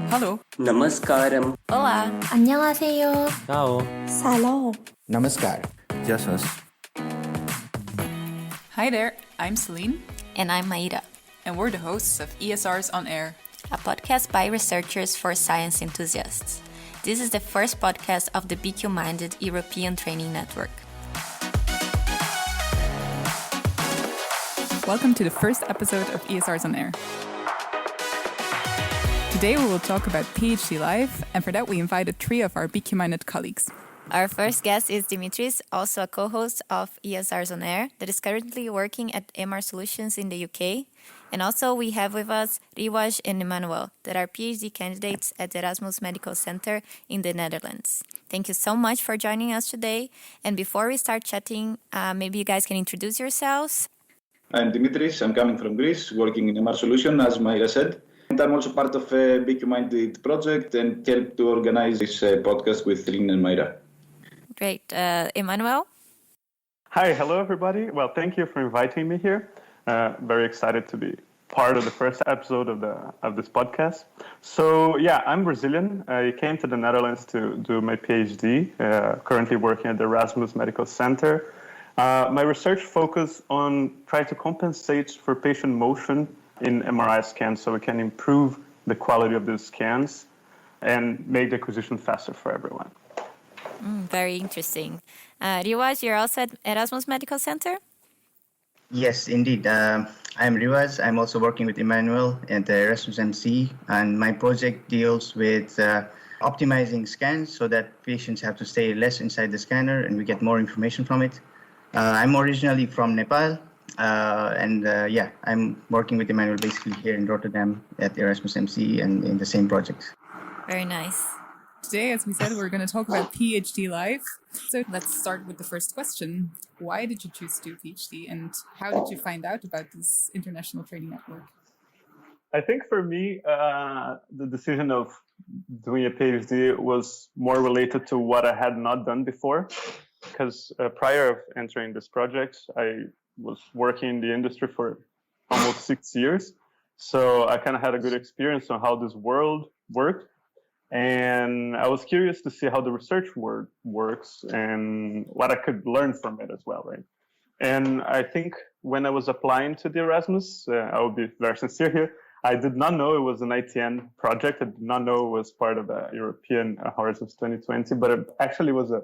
Hello. Namaskaram. Olá. 안녕하세요. Ciao. Salom. Namaskar. Γεια σας. Hi there, I'm Celine. And I'm Maida. And we're the hosts of ESRs on Air, a podcast by researchers for science enthusiasts. This is the first podcast of the BQ-minded European Training Network. Welcome to the first episode of ESRs on Air. Today we will talk about PhD life, and for that we invited three of our BQ-minded colleagues. Our first guest is Dimitris, also a co-host of ESRs on Air, that is currently working at MR Solutions in the UK. And also we have with us Riwaj and Emmanuel, that are PhD candidates at the Erasmus Medical Center in the Netherlands. Thank you so much for joining us today. And before we start chatting, maybe you guys can introduce yourselves. I'm Dimitris. I'm coming from Greece, working in MR Solution, as Maira said. And I'm also part of a BQ-minded project and helped to organize this podcast with Celine and Maira. Great. Emmanuel? Hi, hello everybody. Well, thank you for inviting me here. Very excited to be part of the first episode of this podcast. So yeah, I'm Brazilian. I came to the Netherlands to do my PhD, currently working at the Erasmus Medical Center. My research focus on trying to compensate for patient motion in MRI scans so we can improve the quality of these scans and make the acquisition faster for everyone. Very interesting. Riwaj, you're also at Erasmus Medical Center? Yes, indeed. I'm Riwaj. I'm also working with Emmanuel at the Erasmus MC, and my project deals with optimizing scans so that patients have to stay less inside the scanner and we get more information from it. I'm originally from Nepal, I'm working with Emmanuel basically here in Rotterdam at Erasmus MC and in the same project. Very nice. Today, as we said, we're going to talk about PhD life. So let's start with the first question. Why did you choose to do PhD, and how did you find out about this international training network? I think for me, the decision of doing a PhD was more related to what I had not done before. Because prior of entering this project, I was working in the industry for almost 6 years. So I kind of had a good experience on how this world worked. And I was curious to see how the research works and what I could learn from it as well, right? And I think when I was applying to the Erasmus, I will be very sincere here, I did not know it was an ITN project. I did not know it was part of the European Horizons 2020, but it actually was a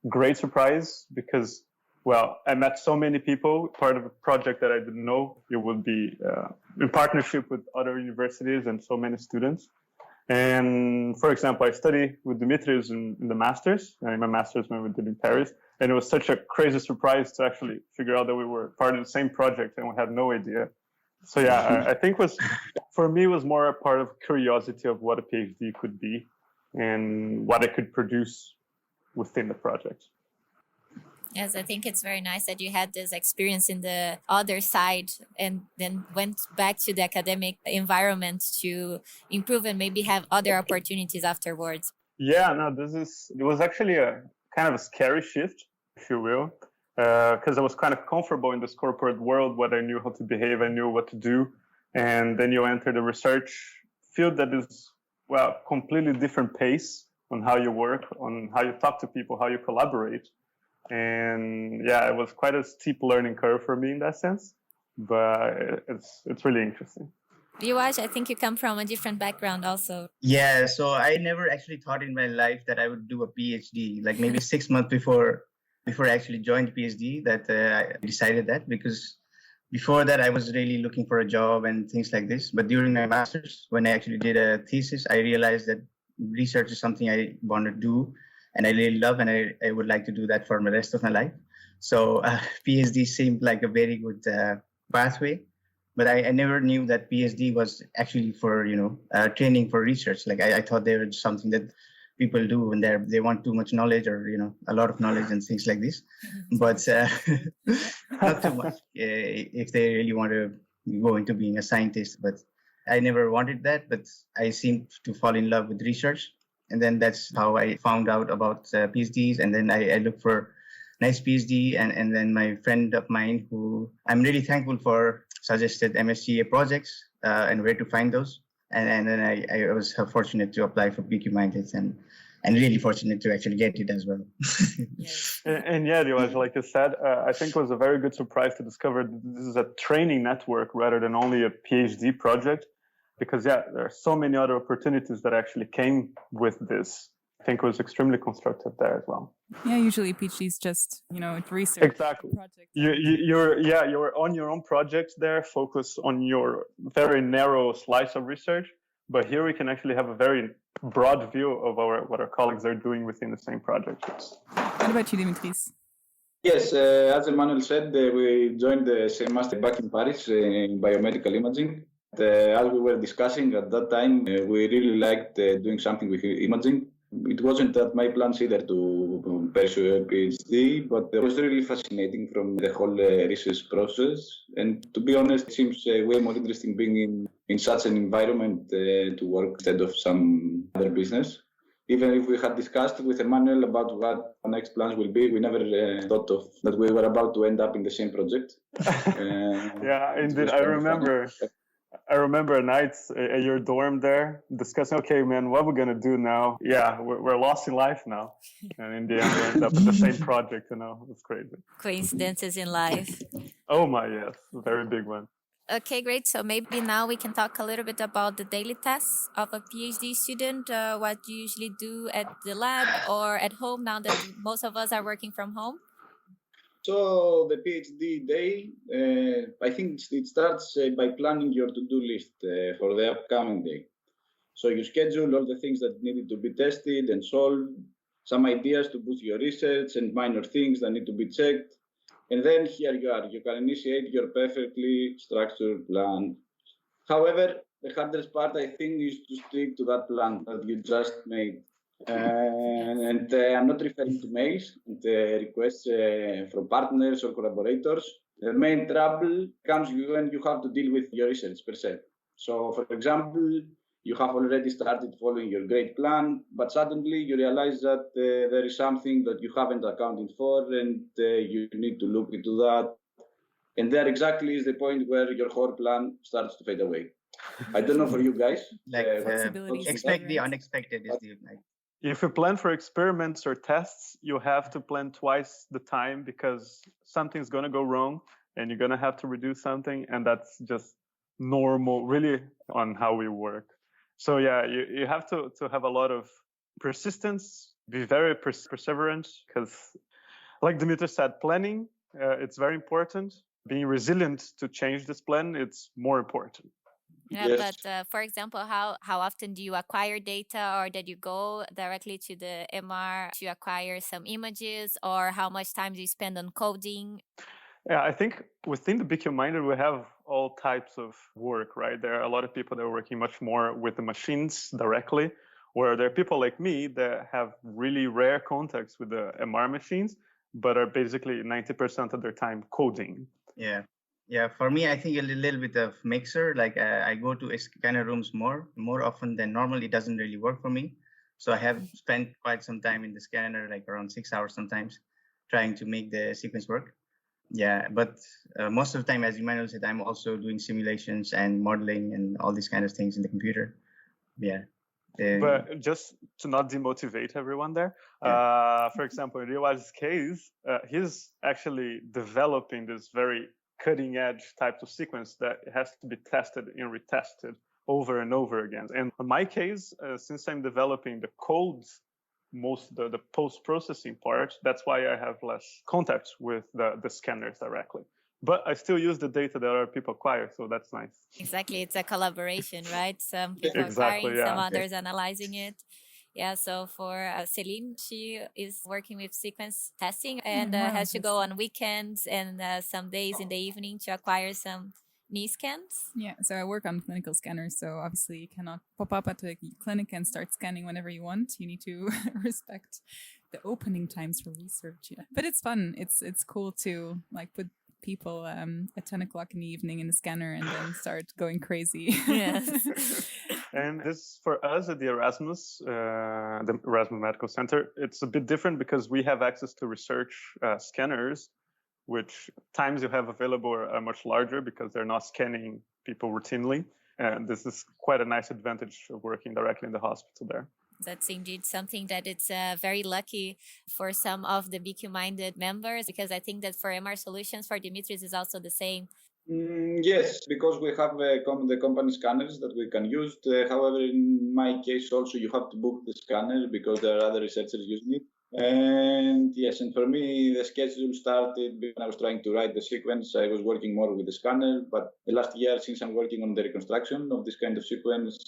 great surprise because, well, I met so many people, part of a project that I didn't know it would be in partnership with other universities and so many students. And for example, I studied with Dimitris in the master's, in my master's when we did in Paris. And it was such a crazy surprise to actually figure out that we were part of the same project and we had no idea. So yeah, I think for me, it was more a part of curiosity of what a PhD could be and what it could produce within the project. Yes, I think it's very nice that you had this experience in the other side and then went back to the academic environment to improve and maybe have other opportunities afterwards. Yeah, no, it was actually a kind of a scary shift, if you will, because I was kind of comfortable in this corporate world, what I knew how to behave, I knew what to do. And then you enter the research field that is, well, completely different pace on how you work, on how you talk to people, how you collaborate. And yeah, it was quite a steep learning curve for me in that sense, but it's really interesting. Riwaj, I think you come from a different background also. Yeah, so I never actually thought in my life that I would do a PhD, like maybe 6 months before I actually joined PhD that I decided that, because before that I was really looking for a job and things like this. But during my master's, when I actually did a thesis, I realized that research is something I want to do and I really love, and I would like to do that for the rest of my life. So PhD seemed like a very good pathway, but I never knew that PhD was actually for, training for research. Like I thought they were something that people do when they want too much knowledge or, a lot of knowledge and things like this, but not too much if they really want to go into being a scientist. But I never wanted that, but I seemed to fall in love with research. And then that's how I found out about PhDs. And then I looked for nice PhD. And then my friend of mine, who I'm really thankful for, suggested MSCA projects and where to find those. and then I was fortunate to apply for PQ Minded and really fortunate to actually get it as well. Yes. And yeah, Riwaj, like you said, I think it was a very good surprise to discover that this is a training network rather than only a PhD project. Because yeah, there are so many other opportunities that actually came with this. I think it was extremely constructive there as well. Yeah, usually PhD is just, it's research. Exactly. Project. You're on your own project there, focus on your very narrow slice of research. But here we can actually have a very broad view of what our colleagues are doing within the same project. What about you, Dimitris? Yes, as Emmanuel said, we joined the same master back in Paris in biomedical imaging. As we were discussing at that time, we really liked doing something with imaging. It wasn't that my plans either to pursue a PhD, but it was really fascinating from the whole research process. And to be honest, it seems way more interesting being in such an environment to work instead of some other business. Even if we had discussed with Emmanuel about what our next plans will be, we never thought of that we were about to end up in the same project. Yeah, indeed. I remember nights at your dorm there discussing, okay, man, what we're going to do now? Yeah, we're lost in life now. And in the end, we end up in the same project, It's crazy. Coincidences in life. Oh my, yes. Very big one. Okay, great. So maybe now we can talk a little bit about the daily tasks of a PhD student, what you usually do at the lab or at home now that most of us are working from home. So the PhD day, I think it starts by planning your to-do list for the upcoming day. So you schedule all the things that needed to be tested and solved, some ideas to boost your research and minor things that need to be checked. And then here you are, you can initiate your perfectly structured plan. However, the hardest part, I think, is to stick to that plan that you just made. And I'm not referring to mails and requests from partners or collaborators. The main trouble comes when you have to deal with your research per se. So, for example, you have already started following your great plan, but suddenly you realize that there is something that you haven't accounted for and you need to look into that. And there exactly is the point where your whole plan starts to fade away. I don't know for you guys. Expect the unexpected is the If you plan for experiments or tests, you have to plan twice the time because something's going to go wrong and you're going to have to redo something. And that's just normal, really, on how we work. So yeah, you have to have a lot of persistence, be very perseverant because like Dimitris said, planning, it's very important. Being resilient to change this plan, it's more important. Yeah, Yes. but for example, how often do you acquire data, or did you go directly to the MR to acquire some images, or how much time do you spend on coding? Yeah, I think within the BQ Minded, we have all types of work, right? There are a lot of people that are working much more with the machines directly, where there are people like me that have really rare contacts with the MR machines, but are basically 90% of their time coding. Yeah, for me, I think a little bit of mixer. Like I go to scanner rooms more often than normal. It doesn't really work for me. So I have spent quite some time in the scanner, like around 6 hours sometimes, trying to make the sequence work. Yeah, but most of the time, as Emmanuel said, I'm also doing simulations and modeling and all these kind of things in the computer. Yeah. But just to not demotivate everyone there, for example, in Riwaj's case, he's actually developing this very cutting edge type of sequence that has to be tested and retested over and over again. And in my case, since I'm developing the codes, the post-processing part, that's why I have less contact with the scanners directly. But I still use the data that other people acquire, so that's nice. Exactly, it's a collaboration, right? Some people Exactly, acquiring, yeah. some others analyzing it. Yeah, so for Celine, she is working with sequence testing and has to go on weekends and some days in the evening to acquire some knee scans. Yeah, so I work on clinical scanners, so obviously you cannot pop up at the clinic and start scanning whenever you want. You need to respect the opening times for research. Yeah, but it's fun. It's cool to like put people at 10 o'clock in the evening in the scanner and then start going crazy. Yes. And this, for us at the Erasmus Medical Center, it's a bit different because we have access to research scanners, which times you have available are much larger because they're not scanning people routinely. And this is quite a nice advantage of working directly in the hospital there. That's indeed something that it's very lucky for some of the BQ-minded members, because I think that for MR Solutions, for Dimitris, is also the same. Yes, because we have the company scanners that we can use. However, in my case, also you have to book the scanner because there are other researchers using it. And yes, and for me, the schedule started when I was trying to write the sequence. I was working more with the scanner, but the last year, since I'm working on the reconstruction of this kind of sequence,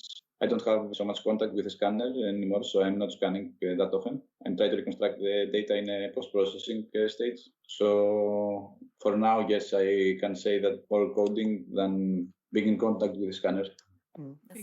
I don't have so much contact with the scanner anymore, so I'm not scanning that often. I'm trying to reconstruct the data in a post-processing stage. So for now, yes, I can say that more coding than being in contact with the scanner.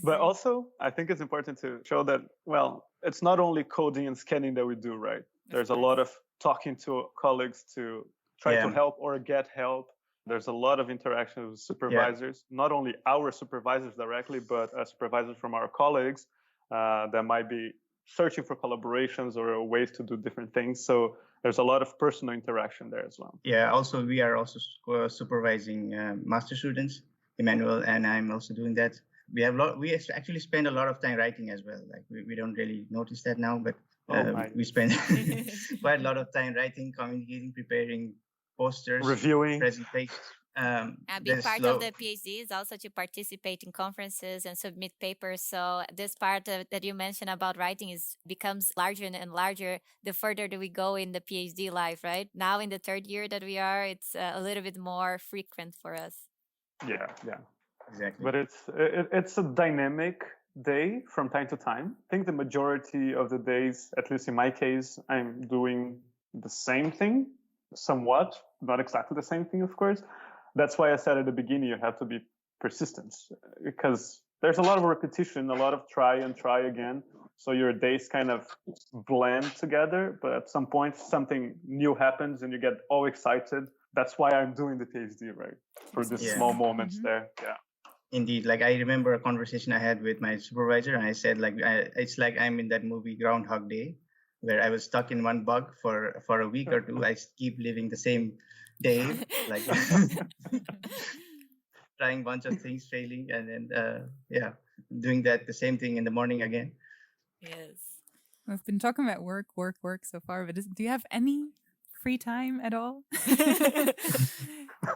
But also, I think it's important to show that, well, it's not only coding and scanning that we do, right? There's a lot of talking to colleagues to try to help or get help. There's a lot of interaction with supervisors, not only our supervisors directly, but supervisors from our colleagues that might be searching for collaborations or ways to do different things. So there's a lot of personal interaction there as well. Yeah, also we are also supervising master students, Emmanuel, and I'm also doing that. We actually spend a lot of time writing as well. Like we don't really notice that now, but we spend quite a lot of time writing, communicating, preparing posters, reviewing, presentations. A big part of the PhD is also to participate in conferences and submit papers. So this part that you mentioned about writing becomes larger and larger the further that we go in the PhD life, right? Now in the third year that we are, it's a little bit more frequent for us. Yeah. Exactly. But it's a dynamic day from time to time. I think the majority of the days, at least in my case, I'm doing the same thing, somewhat, not exactly the same thing, of course. That's why I said at the beginning, you have to be persistent, because there's a lot of repetition, a lot of try and try again. So your days kind of blend together, but at some point, something new happens and you get all excited. That's why I'm doing the PhD, right? For these small moments there. Yeah. Indeed, like I remember a conversation I had with my supervisor, and I said, like, it's like I'm in that movie Groundhog Day, where I was stuck in one bug for a week or two. I keep living the same day, like trying a bunch of things, failing, and then doing the same thing in the morning again. Yes. We've been talking about work so far, but do you have any free time at all?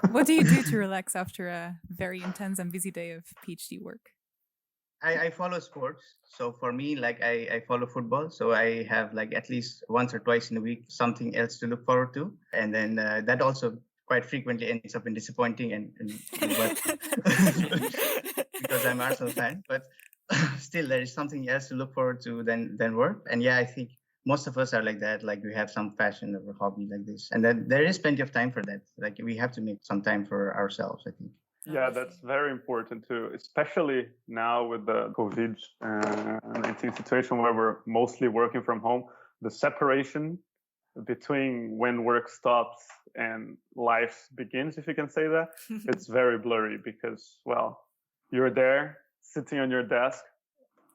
What do you do to relax after a very intense and busy day of PhD work? I follow sports. So for me, like I follow football. So I have like at least once or twice in a week something else to look forward to. And then that also quite frequently ends up in disappointing but because I'm an Arsenal fan. But still, there is something else to look forward to than work. And yeah, I think most of us are like that. Like we have some passion or hobby like this. And then there is plenty of time for that. Like we have to make some time for ourselves, I think. Yeah, that's very important too, especially now with the COVID-19 situation where we're mostly working from home. The separation between when work stops and life begins, if you can say that, it's very blurry because, well, you're there sitting on your desk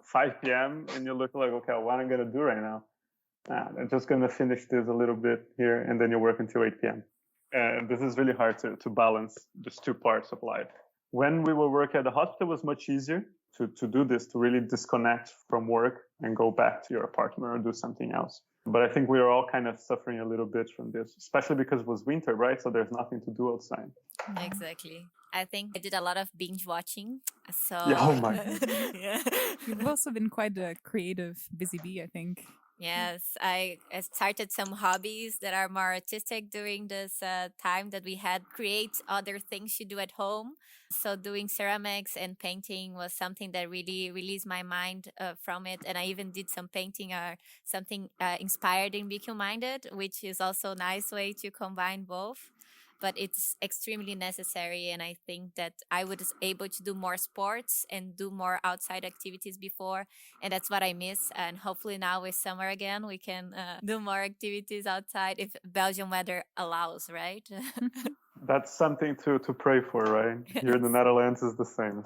5 p.m. and you look like, okay, what am I going to do right now? I'm just going to finish this a little bit here, and then you work until 8 p.m. And this is really hard to balance just two parts of life. When we were working at the hospital, it was much easier to do this, to really disconnect from work and go back to your apartment or do something else. But I think we are all kind of suffering a little bit from this, especially because it was winter, right? So there's nothing to do outside. Exactly. I think I did a lot of binge watching. So yeah, oh my. Yeah. You've also been quite a creative, busy bee, I think. Yes, I started some hobbies that are more artistic during this time that we had create other things to do at home. So doing ceramics and painting was something that really released my mind from it. And I even did some painting or something inspired in BQ-minded, which is also a nice way to combine both. But it's extremely necessary. And I think that I was able to do more sports and do more outside activities before. And that's what I miss. And hopefully now with summer again, we can do more activities outside if Belgian weather allows, right? That's something to pray for, right? Yes. Here in the Netherlands is the same.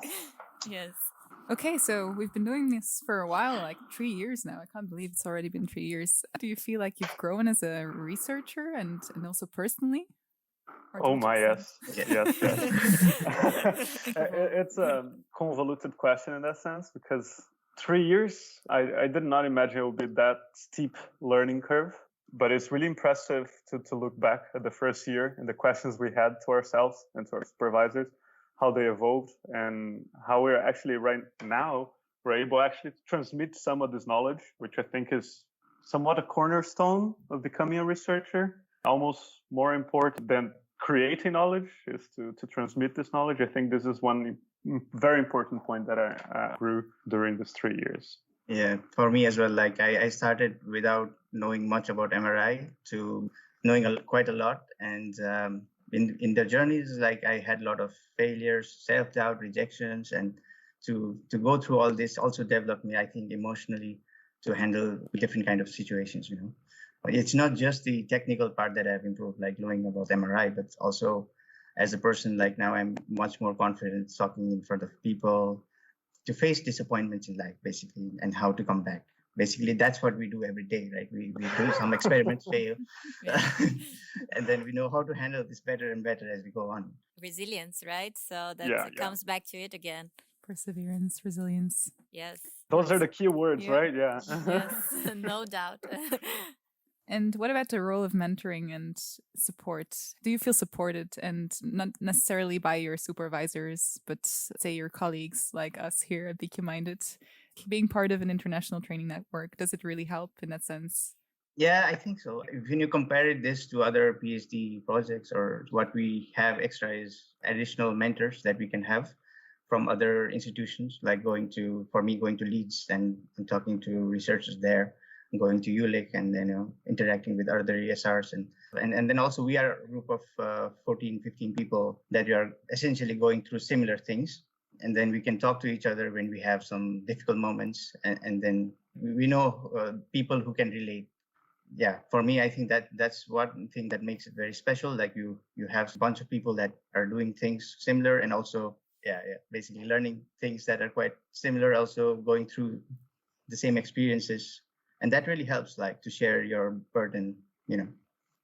Yes. Okay, so we've been doing this for a while, like 3 years now. I can't believe it's already been 3 years. Do you feel like you've grown as a researcher and also personally? Hard to Oh my, yes, understand. yes, yes. Think of all- It's a convoluted question in that sense because 3 years, I did not imagine it would be that steep learning curve. But it's really impressive to look back at the first year and the questions we had to ourselves and to our supervisors, how they evolved and how we're actually right now, we're able actually to transmit some of this knowledge, which I think is somewhat a cornerstone of becoming a researcher. Almost more important than creating knowledge is to transmit this knowledge. I think this is one very important point that I grew during these 3 years. Yeah, for me as well. Like I started without knowing much about MRI to knowing quite a lot, and in the journeys, like I had a lot of failures, self-doubt, rejections, and to go through all this also developed me, I think, emotionally to handle different kind of situations. But it's not just the technical part that I've improved, like knowing about MRI, but also as a person. Like now, I'm much more confident talking in front of people, to face disappointments in life, basically, and how to come back. Basically, that's what we do every day, right? We do some experiments, fail, Yeah. and then we know how to handle this better and better as we go on. Resilience, right? So that Yeah. comes back to it again. Perseverance, resilience. Yes. Those are the key words, Yeah. right? Yeah. Yes, no doubt. And what about the role of mentoring and support? Do you feel supported, and not necessarily by your supervisors, but say your colleagues like us here at BQ Minded? Being part of an international training network, does it really help in that sense? Yeah, I think so. When you compare this to other PhD projects, or what we have extra is additional mentors that we can have from other institutions, like going to Leeds and talking to researchers there, going to ULIC, and then interacting with other ESRs, and then also we are a group of 14, 15 people that are essentially going through similar things, and then we can talk to each other when we have some difficult moments, and then we know people who can relate. Yeah, for me, I think that's one thing that makes it very special. Like you have a bunch of people that are doing things similar, and also basically learning things that are quite similar, also going through the same experiences, and that really helps, like, to share your burden.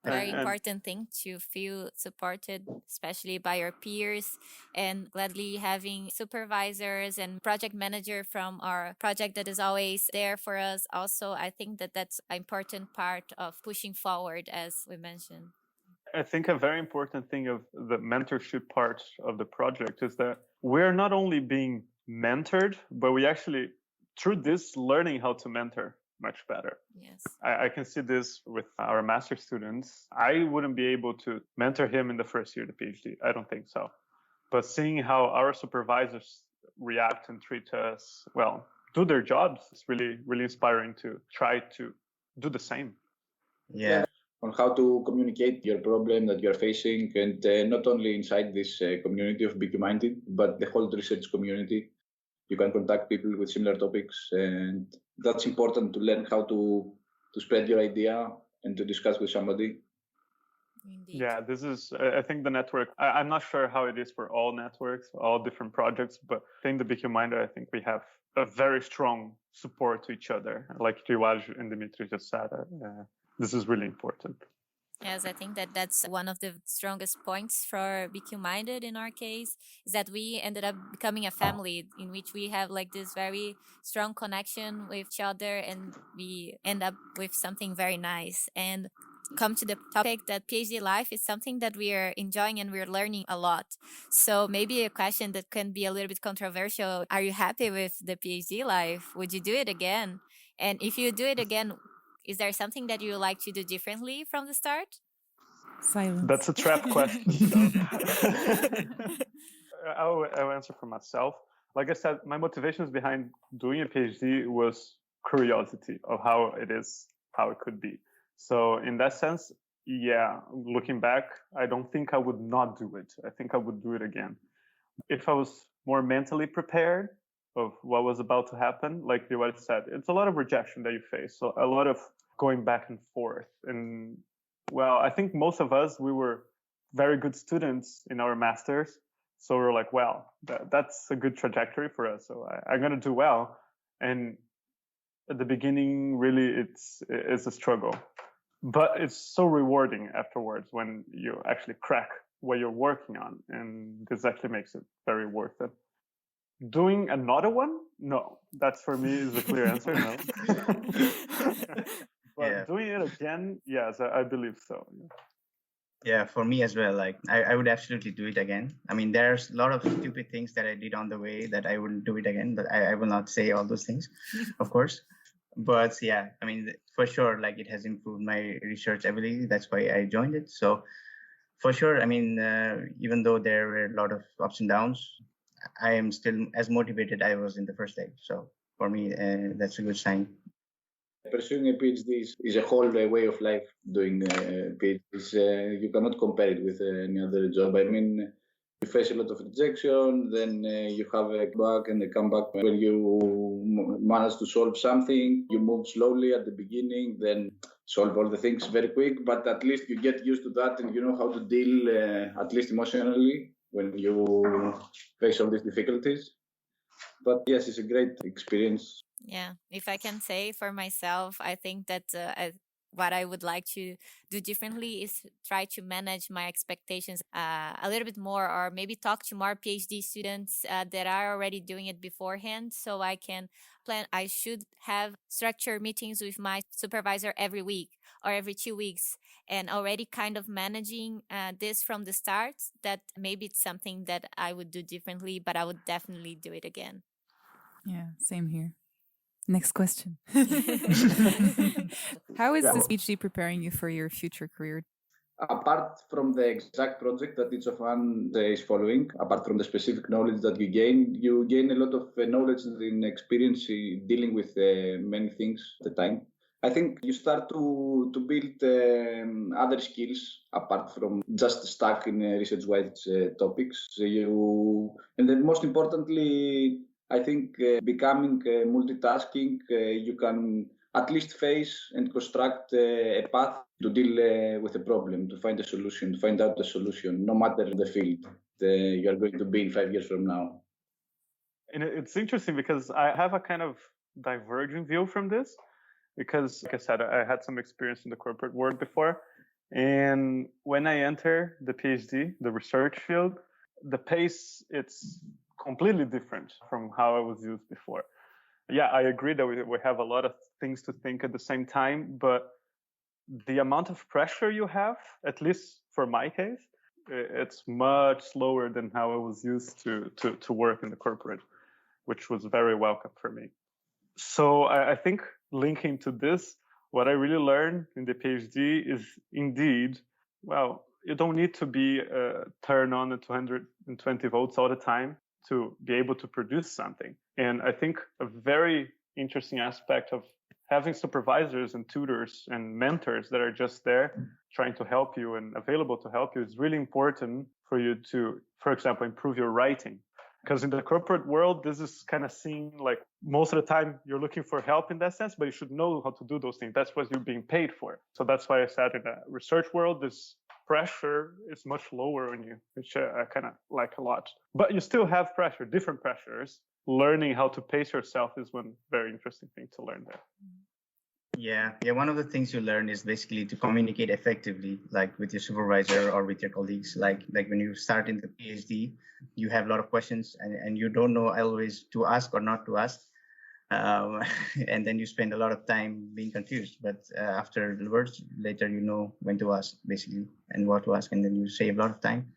Very And- important thing to feel supported, especially by your peers, and gladly having supervisors and project manager from our project that is always there for us. Also, I think that that's an important part of pushing forward, as we mentioned. I think a very important thing of the mentorship part of the project is that we're not only being mentored, but we actually, through this, learning how to mentor much better. Yes. I can see this with our master students. I wouldn't be able to mentor him in the first year of the PhD. I don't think so. But seeing how our supervisors react and treat us, well, do their jobs, it's really, really inspiring to try to do the same. Yeah. On how to communicate your problem that you're facing, and not only inside this community of BQ Minded, but the whole research community. You can contact people with similar topics, and that's important to learn how to spread your idea and to discuss with somebody. Indeed. Yeah, this is, I think the network, I'm not sure how it is for all networks, all different projects, but I think the BQ Minder, I think we have a very strong support to each other. Like Riwaj and Dimitri just said, this is really important. Yes, I think that that's one of the strongest points for BQ Minded in our case, is that we ended up becoming a family in which we have like this very strong connection with each other, and we end up with something very nice. And come to the topic that PhD life is something that we are enjoying and we're learning a lot. So maybe a question that can be a little bit controversial. Are you happy with the PhD life? Would you do it again? And if you do it again, is there something that you would like to do differently from the start? Silence. That's a trap question. So. I'll answer for myself. Like I said, my motivations behind doing a PhD was curiosity of how it is, how it could be. So in that sense, yeah, looking back, I don't think I would not do it. I think I would do it again. If I was more mentally prepared of what was about to happen, like you said, it's a lot of rejection that you face. So a lot of going back and forth. And well, I think most of us, we were very good students in our masters. So we're like, well, that's a good trajectory for us. So I'm going to do well. And at the beginning, really, it's a struggle. But it's so rewarding afterwards when you actually crack what you're working on, and this actually makes it very worth it. Doing another one? No, that's for me is a clear answer. No. But doing it again, yes, I believe so. Yeah, for me as well. Like I would absolutely do it again. I mean, there's a lot of stupid things that I did on the way that I wouldn't do it again, but I will not say all those things, of course. But yeah, I mean, for sure, like it has improved my research ability. That's why I joined it. So for sure, I mean, even though there were a lot of ups and downs, I am still as motivated I was in the first day. So for me, that's a good sign. Pursuing a PhD is a whole way of life. Doing PhDs, you cannot compare it with any other job. I mean, you face a lot of rejection, then you have a back and a comeback. When you manage to solve something, you move slowly at the beginning, then solve all the things very quick, but at least you get used to that and you know how to deal, at least emotionally, when you face all these difficulties. But yes, it's a great experience. Yeah, if I can say for myself, I think that what I would like to do differently is try to manage my expectations a little bit more, or maybe talk to more PhD students that are already doing it beforehand, so I can plan. I should have structured meetings with my supervisor every week or every 2 weeks, and already kind of managing this from the start. That maybe it's something that I would do differently, but I would definitely do it again. Yeah, same here. Next question. How is this PhD preparing you for your future career? Apart from the exact project that each of us is following, apart from the specific knowledge that you gain a lot of knowledge and experience dealing with many things at the time. I think you start to build other skills apart from just stuck in research-wide topics. And then most importantly, I think becoming multitasking, you can at least face and construct a path to deal with a problem, to find a solution, to find out the solution, no matter the field you are going to be in 5 years from now. And it's interesting because I have a kind of divergent view from this, because, like I said, I had some experience in the corporate world before. And when I enter the PhD, the research field, the pace, it's completely different from how I was used before. Yeah, I agree that we have a lot of things to think at the same time, but the amount of pressure you have, at least for my case, it's much slower than how I was used to work in the corporate, which was very welcome for me. So I think linking to this, what I really learned in the PhD is indeed, well, you don't need to be turn on at 220 volts all the time to be able to produce something. And I think a very interesting aspect of having supervisors and tutors and mentors that are just there trying to help you and available to help you is really important for you to, for example, improve your writing. Because in the corporate world, this is kind of seen like most of the time you're looking for help in that sense, but you should know how to do those things. That's what you're being paid for. So that's why I said in the research world, this pressure is much lower on you, which I kind of like a lot. But you still have pressure, different pressures. Learning how to pace yourself is one very interesting thing to learn there. Yeah. One of the things you learn is basically to communicate effectively, like with your supervisor or with your colleagues. Like when you start in the PhD, you have a lot of questions and you don't know always to ask or not to ask. And then you spend a lot of time being confused. But afterwards, later you know when to ask, basically, and what to ask, and then you save a lot of time.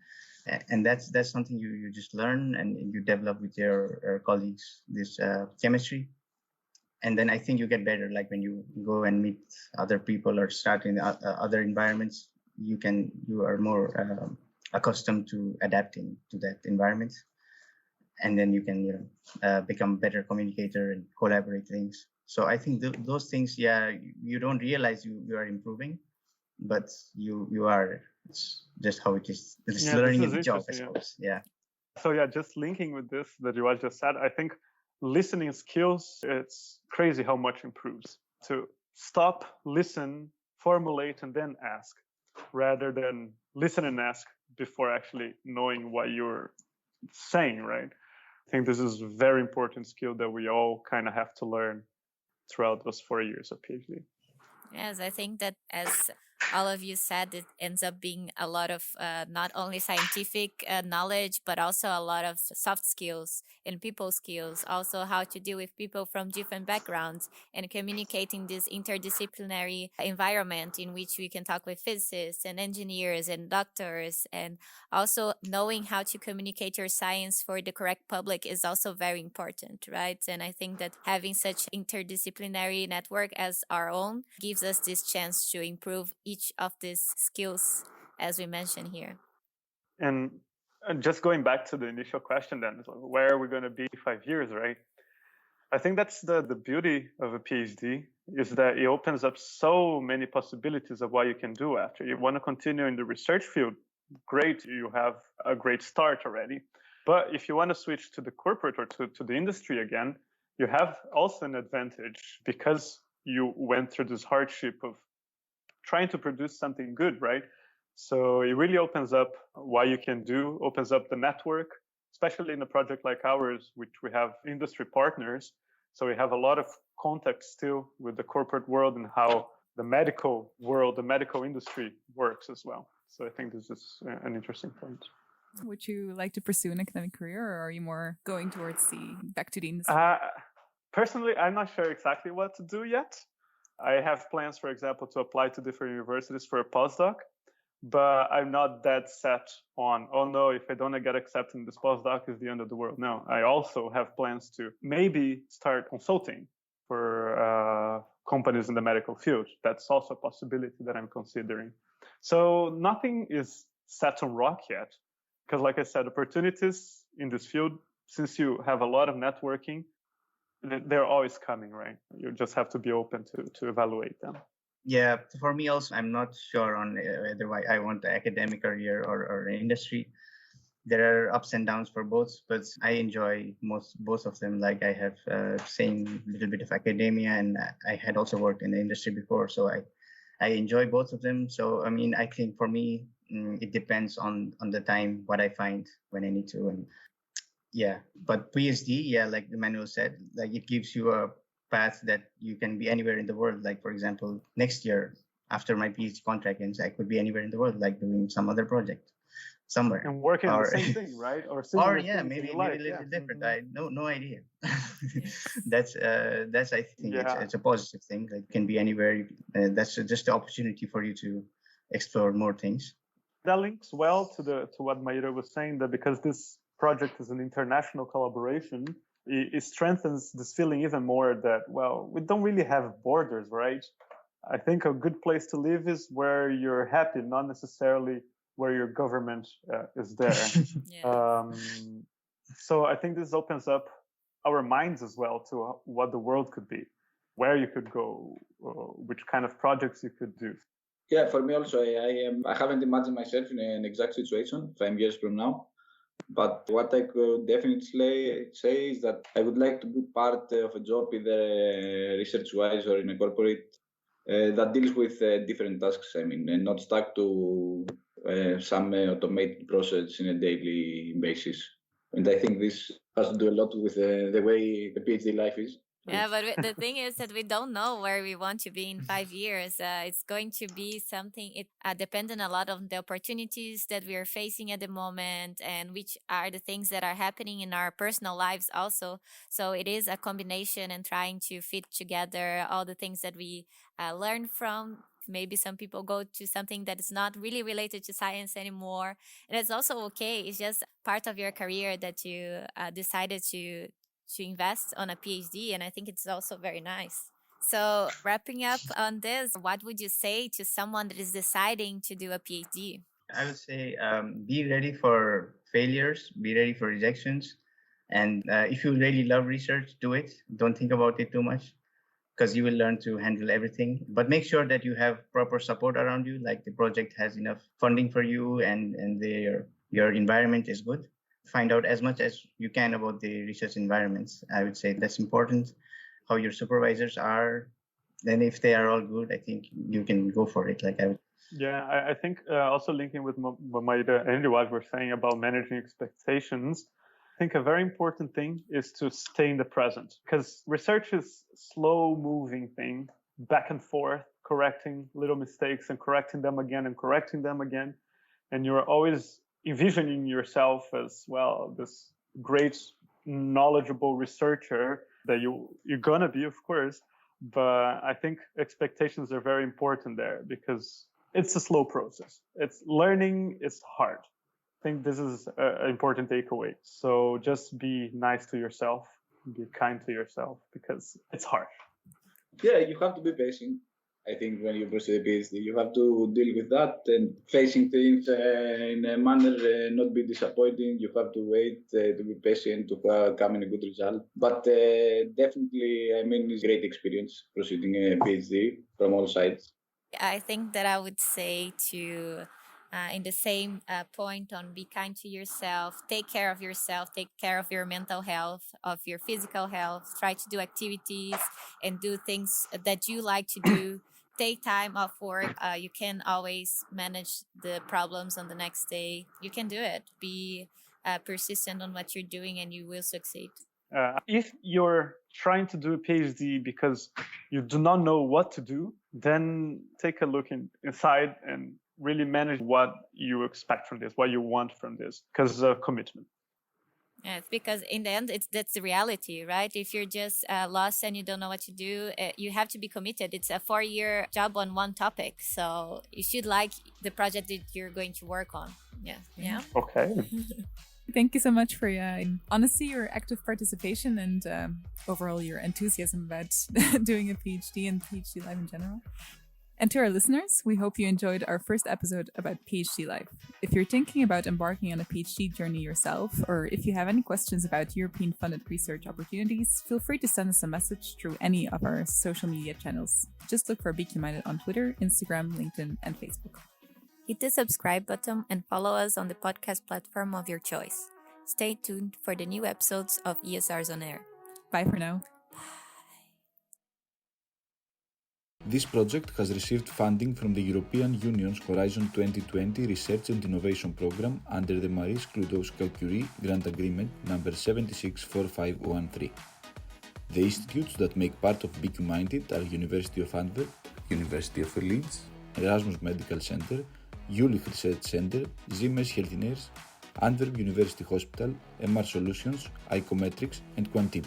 And that's something you just learn and you develop with your colleagues, this chemistry. And then I think you get better, like when you go and meet other people or start in other environments, you are more accustomed to adapting to that environment. And then you can become a better communicator and collaborate things. So I think those things, you don't realize you are improving, but you are. It's just how it is. It's learning in the job, I suppose. Yeah. So just linking with this that you just said, I think listening skills, it's crazy how much improves. To stop, listen, formulate, and then ask, rather than listen and ask before actually knowing what you're saying, right? I think this is a very important skill that we all kind of have to learn throughout those 4 years of PhD. Yes, I think that as all of you said, it ends up being a lot of not only scientific knowledge, but also a lot of soft skills and people skills, also how to deal with people from different backgrounds and communicating this interdisciplinary environment in which we can talk with physicists and engineers and doctors, and also knowing how to communicate your science for the correct public is also very important, right? And I think that having such interdisciplinary network as our own gives us this chance to improve each of these skills, as we mentioned here. And just going back to the initial question then, where are we going to be 5 years, right? I think that's the beauty of a PhD, is that it opens up so many possibilities of what you can do after. You want to continue in the research field, great, you have a great start already. But if you want to switch to the corporate or to the industry again, you have also an advantage because you went through this hardship of trying to produce something good, right? So it really opens up what you can do, opens up the network, especially in a project like ours, which we have industry partners. So we have a lot of contact still with the corporate world and how the medical world, the medical industry works as well. So I think this is an interesting point. Would you like to pursue an academic career, or are you more going towards back to the industry? Personally, I'm not sure exactly what to do yet. I have plans, for example, to apply to different universities for a postdoc, but I'm not that set on, oh no, if I don't get accepted in this postdoc, it's the end of the world. No, I also have plans to maybe start consulting for companies in the medical field. That's also a possibility that I'm considering. So nothing is set on rock yet, because like I said, opportunities in this field, since you have a lot of networking, they're always coming, right? You just have to be open to evaluate them. Yeah, for me also, I'm not sure on whether I want an academic career or an industry. There are ups and downs for both, but I enjoy both of them. Like I have seen a little bit of academia, and I had also worked in the industry before, so I enjoy both of them. So I mean, I think for me, it depends on the time, what I find when I need to. And yeah, but PhD, yeah, like Emmanuel said, like it gives you a path that you can be anywhere in the world. Like for example, next year after my PhD contract ends, I could be anywhere in the world, like doing some other project somewhere and working on the same thing, right? Or yeah, maybe a little different. Mm-hmm. I no idea. That's I think it's a positive thing. Like can be anywhere. That's just the opportunity for you to explore more things. That links well to what Maira was saying, that because this project is an international collaboration, it strengthens this feeling even more that, well, we don't really have borders, right? I think a good place to live is where you're happy, not necessarily where your government is there. So I think this opens up our minds as well to what the world could be, where you could go, which kind of projects you could do. Yeah, for me also, I haven't imagined myself in an exact situation 5 years from now. But what I could definitely say is that I would like to be part of a job, either research-wise or in a corporate, that deals with different tasks. I mean, and not stuck to some automated process in a daily basis. And I think this has to do a lot with the way the PhD life is. Yeah, but the thing is that we don't know where we want to be in 5 years. It's going to be something, dependent a lot on the opportunities that we are facing at the moment and which are the things that are happening in our personal lives also. So it is a combination and trying to fit together all the things that we learn from. Maybe some people go to something that is not really related to science anymore. And it's also okay. It's just part of your career that you decided to invest on a PhD, and I think it's also very nice. So wrapping up on this, what would you say to someone that is deciding to do a PhD? I would say be ready for failures, be ready for rejections, and if you really love research, do it. Don't think about it too much, because you will learn to handle everything. But make sure that you have proper support around you, like the project has enough funding for you and your environment is good. Find out as much as you can about the research environments. I would say that's important, how your supervisors are. Then if they are all good, I think you can go for it. Yeah, I think also linking with what Maira and Riwaj were saying about managing expectations, I think a very important thing is to stay in the present, because research is a slow moving thing. back and forth, correcting little mistakes and correcting them again and correcting them again. And you're always envisioning yourself as, well, this great, knowledgeable researcher that you're going to be, of course. But I think expectations are very important there because it's a slow process. It's learning, it's hard. I think this is an important takeaway. So just be nice to yourself, be kind to yourself because it's hard. Yeah, you have to be patient. I think when you pursue a PhD, you have to deal with that and facing things in a manner not be disappointing. You have to wait to be patient to come in a good result. But definitely, I mean, it's a great experience proceeding a PhD from all sides. I think that I would say to, in the same point on be kind to yourself, take care of yourself, take care of your mental health, of your physical health, try to do activities and do things that you like to do. Take time off work. You can always manage the problems on the next day. You can do it. Be persistent on what you're doing and you will succeed. If you're trying to do a PhD because you do not know what to do, then take a look inside and really manage what you expect from this, what you want from this, because commitment. Yes, because in the end, that's the reality, right? If you're just lost and you don't know what to do, you have to be committed. It's a 4-year job on one topic. So you should like the project that you're going to work on. Yeah. Okay. Thank you so much for honestly your active participation and overall your enthusiasm about doing a PhD and PhD life in general. And to our listeners, we hope you enjoyed our first episode about PhD life. If you're thinking about embarking on a PhD journey yourself, or if you have any questions about European-funded research opportunities, feel free to send us a message through any of our social media channels. Just look for BQ Minded on Twitter, Instagram, LinkedIn, and Facebook. Hit the subscribe button and follow us on the podcast platform of your choice. Stay tuned for the new episodes of ESRs on Air. Bye for now. This project has received funding from the European Union's Horizon 2020 Research and Innovation Programme under the Marie Sklodowska-Curie Grant Agreement number 764513. The institutes that make part of BQ Minded are University of Antwerp, University of Leeds, Erasmus Medical Center, Jülich Research Center, Siemens Healthineers, Antwerp University Hospital, MR Solutions, Icometrics and Quantib.